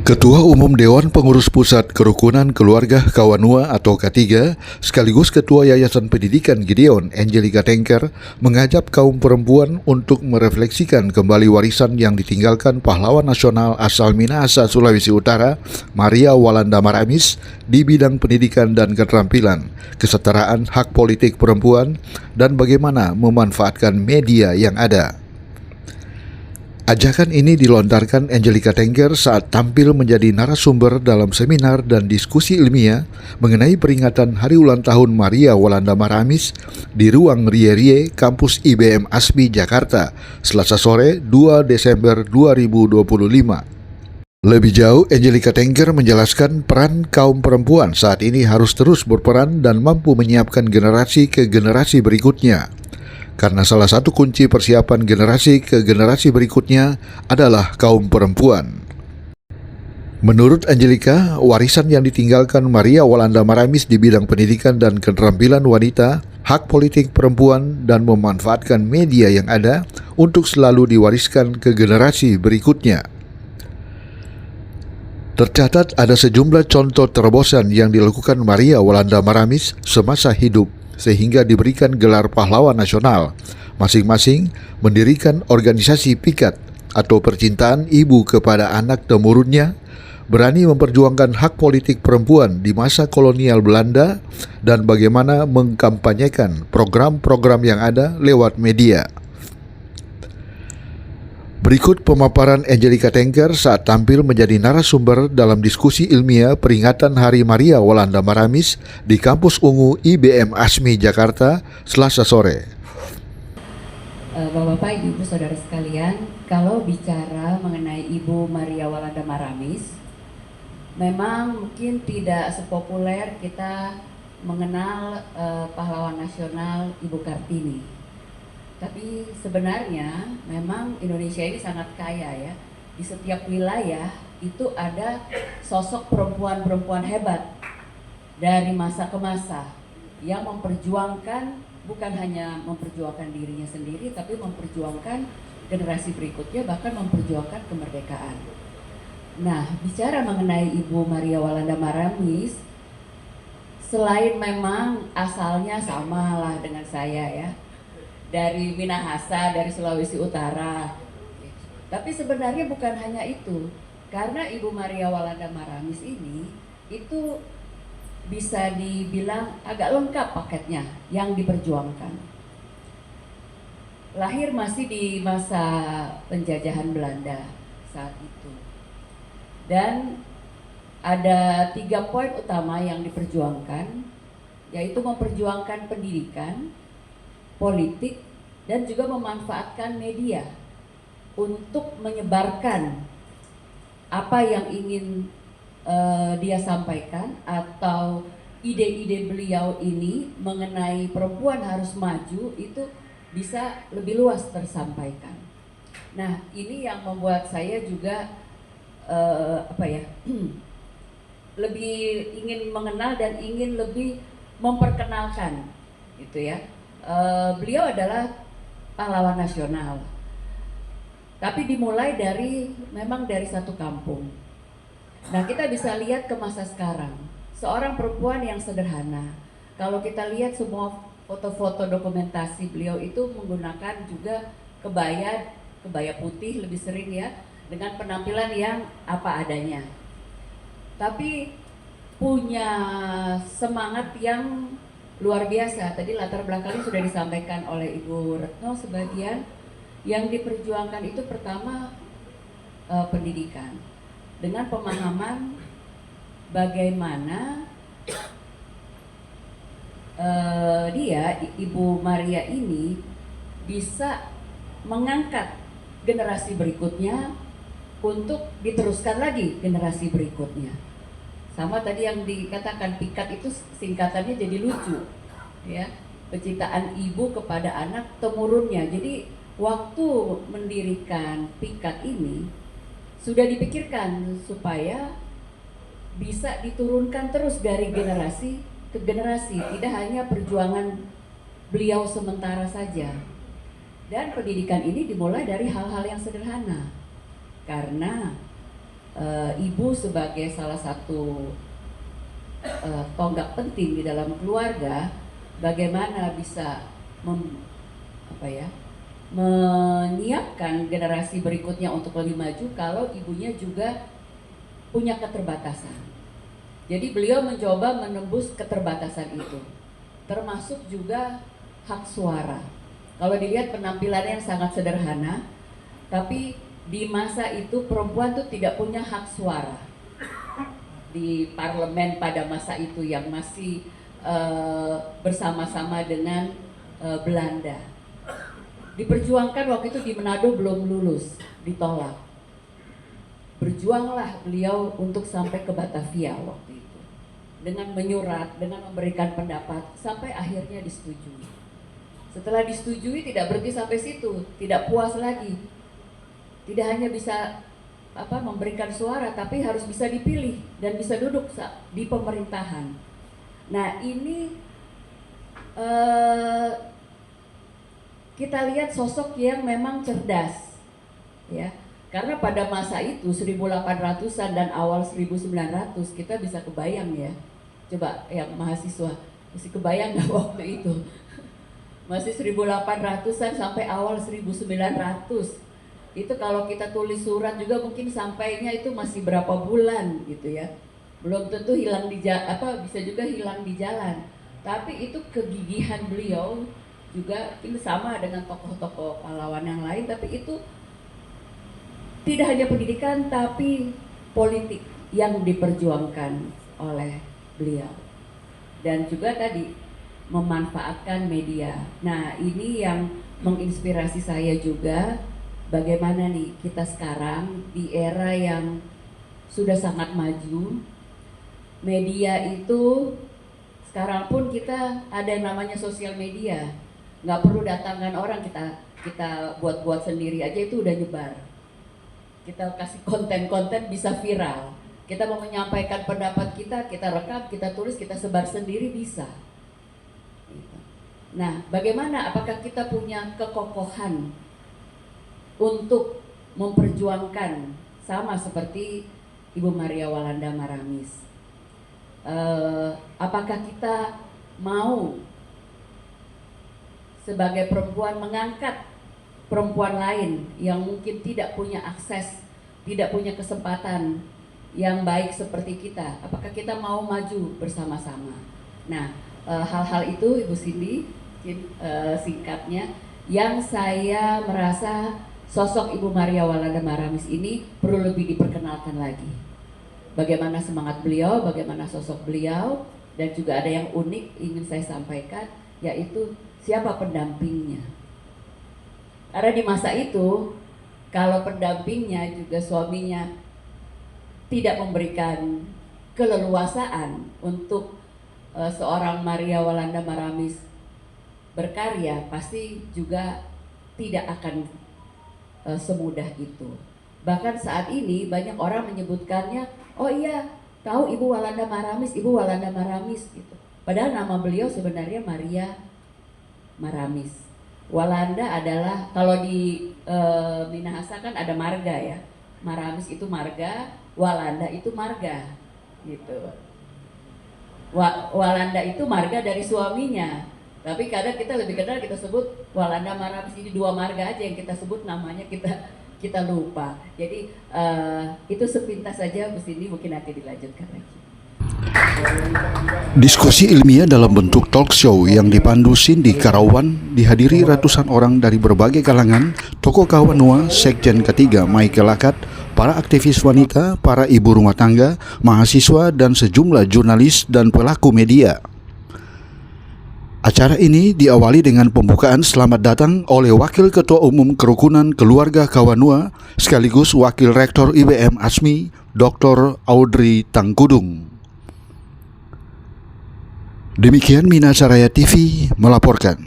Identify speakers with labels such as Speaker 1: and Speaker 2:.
Speaker 1: Ketua Umum Dewan Pengurus Pusat Kerukunan Keluarga Kawanua atau K3 sekaligus Ketua Yayasan Pendidikan Gideon Angelica Tengker mengajak kaum perempuan untuk merefleksikan kembali warisan yang ditinggalkan pahlawan nasional asal Minahasa, Sulawesi Utara, Maria Walanda Maramis di bidang pendidikan dan keterampilan, kesetaraan hak politik perempuan, dan bagaimana memanfaatkan media yang ada. Ajakan ini dilontarkan Angelica Tengker saat tampil menjadi narasumber dalam seminar dan diskusi ilmiah mengenai peringatan Hari Ulang Tahun Maria Walanda Maramis di Ruang Rie-Rie, Kampus IBM ASMI Jakarta, Selasa sore 2 Desember 2025. Lebih jauh, Angelica Tengker menjelaskan peran kaum perempuan saat ini harus terus berperan dan mampu menyiapkan generasi ke generasi berikutnya. Karena salah satu kunci persiapan generasi ke generasi berikutnya adalah kaum perempuan. Menurut Angelica, warisan yang ditinggalkan Maria Walanda Maramis di bidang pendidikan dan keterampilan wanita, hak politik perempuan, dan memanfaatkan media yang ada untuk selalu diwariskan ke generasi berikutnya. Tercatat ada sejumlah contoh terobosan yang dilakukan Maria Walanda Maramis semasa hidup, sehingga diberikan gelar pahlawan nasional. Masing-masing mendirikan organisasi pikat atau percintaan ibu kepada anak temurunnya, berani memperjuangkan hak politik perempuan di masa kolonial Belanda, dan bagaimana mengkampanyekan program-program yang ada lewat media. Berikut pemaparan Angelica Tengker saat tampil menjadi narasumber dalam diskusi ilmiah peringatan Hari Maria Walanda Maramis di Kampus Ungu IBM ASMI Jakarta, Selasa sore.
Speaker 2: Bapak, Ibu, Saudara sekalian, kalau bicara mengenai Ibu Maria Walanda Maramis, memang mungkin tidak sepopuler kita mengenal pahlawan nasional Ibu Kartini. Tapi sebenarnya memang Indonesia ini sangat kaya ya. Di setiap wilayah itu ada sosok perempuan-perempuan hebat dari masa ke masa yang memperjuangkan, bukan hanya memperjuangkan dirinya sendiri, tapi memperjuangkan generasi berikutnya, bahkan memperjuangkan kemerdekaan. Nah, bicara mengenai Ibu Maria Walanda Maramis, selain memang asalnya sama lah dengan saya ya, dari Minahasa, dari Sulawesi Utara. Tapi sebenarnya bukan hanya itu, karena Ibu Maria Walanda Maramis ini itu bisa dibilang agak lengkap paketnya yang diperjuangkan. Lahir masih di masa penjajahan Belanda saat itu. Dan ada 3 poin utama yang diperjuangkan, yaitu memperjuangkan pendidikan, politik, dan juga memanfaatkan media untuk menyebarkan apa yang ingin dia sampaikan atau ide-ide beliau ini mengenai perempuan harus maju itu bisa lebih luas tersampaikan. Nah, ini yang membuat saya juga lebih ingin mengenal dan ingin lebih memperkenalkan gitu ya. Beliau adalah pahlawan nasional, tapi dimulai memang dari satu kampung. Nah, kita bisa lihat ke masa sekarang, seorang perempuan yang sederhana. Kalau kita lihat semua foto-foto dokumentasi beliau itu menggunakan juga kebaya putih lebih sering ya, dengan penampilan yang apa adanya. Tapi punya semangat yang luar biasa. Tadi latar belakangnya sudah disampaikan oleh Ibu Retno sebagian. Yang diperjuangkan itu pertama pendidikan, dengan pemahaman bagaimana Ibu Maria ini bisa mengangkat generasi berikutnya untuk diteruskan lagi generasi berikutnya. Sama tadi yang dikatakan pikat itu singkatannya jadi lucu ya, penciptaan ibu kepada anak temurunnya. Jadi waktu mendirikan pikat ini sudah dipikirkan supaya bisa diturunkan terus dari generasi ke generasi, tidak hanya perjuangan beliau sementara saja. Dan pendidikan ini dimulai dari hal-hal yang sederhana, karena ibu sebagai salah satu tonggak penting di dalam keluarga, bagaimana bisa menyiapkan generasi berikutnya untuk lebih maju kalau ibunya juga punya keterbatasan. Jadi beliau mencoba menembus keterbatasan itu, termasuk juga hak suara. Kalau dilihat penampilannya yang sangat sederhana, tapi di masa itu perempuan tuh tidak punya hak suara di parlemen pada masa itu yang masih bersama-sama dengan Belanda. Diperjuangkan waktu itu di Manado belum lulus, ditolak. Berjuanglah beliau untuk sampai ke Batavia waktu itu, dengan menyurat, dengan memberikan pendapat, sampai akhirnya disetujui. Setelah disetujui tidak berhenti sampai situ, tidak puas lagi. Tidak hanya bisa memberikan suara, tapi harus bisa dipilih dan bisa duduk di pemerintahan. Nah ini kita lihat sosok yang memang cerdas, ya. Karena pada masa itu 1800-an dan awal 1900 kita bisa kebayang ya. Coba yang mahasiswa masih kebayang nggak waktu itu? Masih 1800-an sampai awal 1900. Itu kalau kita tulis surat juga mungkin sampainya itu masih berapa bulan gitu ya. Belum tentu hilang bisa juga hilang di jalan. Tapi itu kegigihan beliau juga ini sama dengan tokoh-tokoh pahlawan yang lain, tapi itu tidak hanya pendidikan tapi politik yang diperjuangkan oleh beliau. Dan juga tadi memanfaatkan media. Nah ini yang menginspirasi saya juga, bagaimana nih kita sekarang di era yang sudah sangat maju. Media itu sekarang pun kita ada yang namanya sosial media. Nggak perlu datangkan orang, kita buat sendiri aja itu udah nyebar. Kita kasih konten-konten bisa viral. Kita mau menyampaikan pendapat kita rekam, kita tulis, kita sebar sendiri bisa. Nah, bagaimana? Apakah kita punya kekokohan untuk memperjuangkan sama seperti Ibu Maria Walanda Maramis? Apakah kita mau sebagai perempuan mengangkat perempuan lain yang mungkin tidak punya akses, tidak punya kesempatan yang baik seperti kita? Apakah kita mau maju bersama-sama? Nah, hal-hal itu Ibu Cindy, singkatnya, yang saya merasa sosok Ibu Maria Walanda Maramis ini perlu lebih diperkenalkan lagi. Bagaimana semangat beliau, bagaimana sosok beliau, dan juga ada yang unik ingin saya sampaikan, yaitu siapa pendampingnya. Karena di masa itu, kalau pendampingnya juga suaminya tidak memberikan keleluasaan untuk seorang Maria Walanda Maramis berkarya, pasti juga tidak akan semudah itu. Bahkan saat ini banyak orang menyebutkannya, oh iya, tahu Ibu Walanda Maramis, Ibu Walanda Maramis gitu. Padahal nama beliau sebenarnya Maria Maramis. Walanda adalah, kalau di Minahasa kan ada marga ya. Maramis itu marga, Walanda itu marga gitu. Walanda itu marga dari suaminya. Tapi kadang kita lebih kenal, kita sebut Walanda Maramis. Ini dua marga aja yang kita sebut, namanya kita lupa. Jadi itu sepintas saja, Bu Cindy, mungkin nanti dilanjutkan lagi.
Speaker 1: Diskusi ilmiah dalam bentuk talk show yang dipandu Cindy Karawan dihadiri ratusan orang dari berbagai kalangan, tokoh Kawanua, Sekjen ketiga Michael Lakat, para aktivis wanita, para ibu rumah tangga, mahasiswa, dan sejumlah jurnalis dan pelaku media. Acara ini diawali dengan pembukaan selamat datang oleh Wakil Ketua Umum Kerukunan Keluarga Kawanua sekaligus Wakil Rektor IBM ASMI, Dr. Audrey Tangkudung. Demikian Minasa Raya TV melaporkan.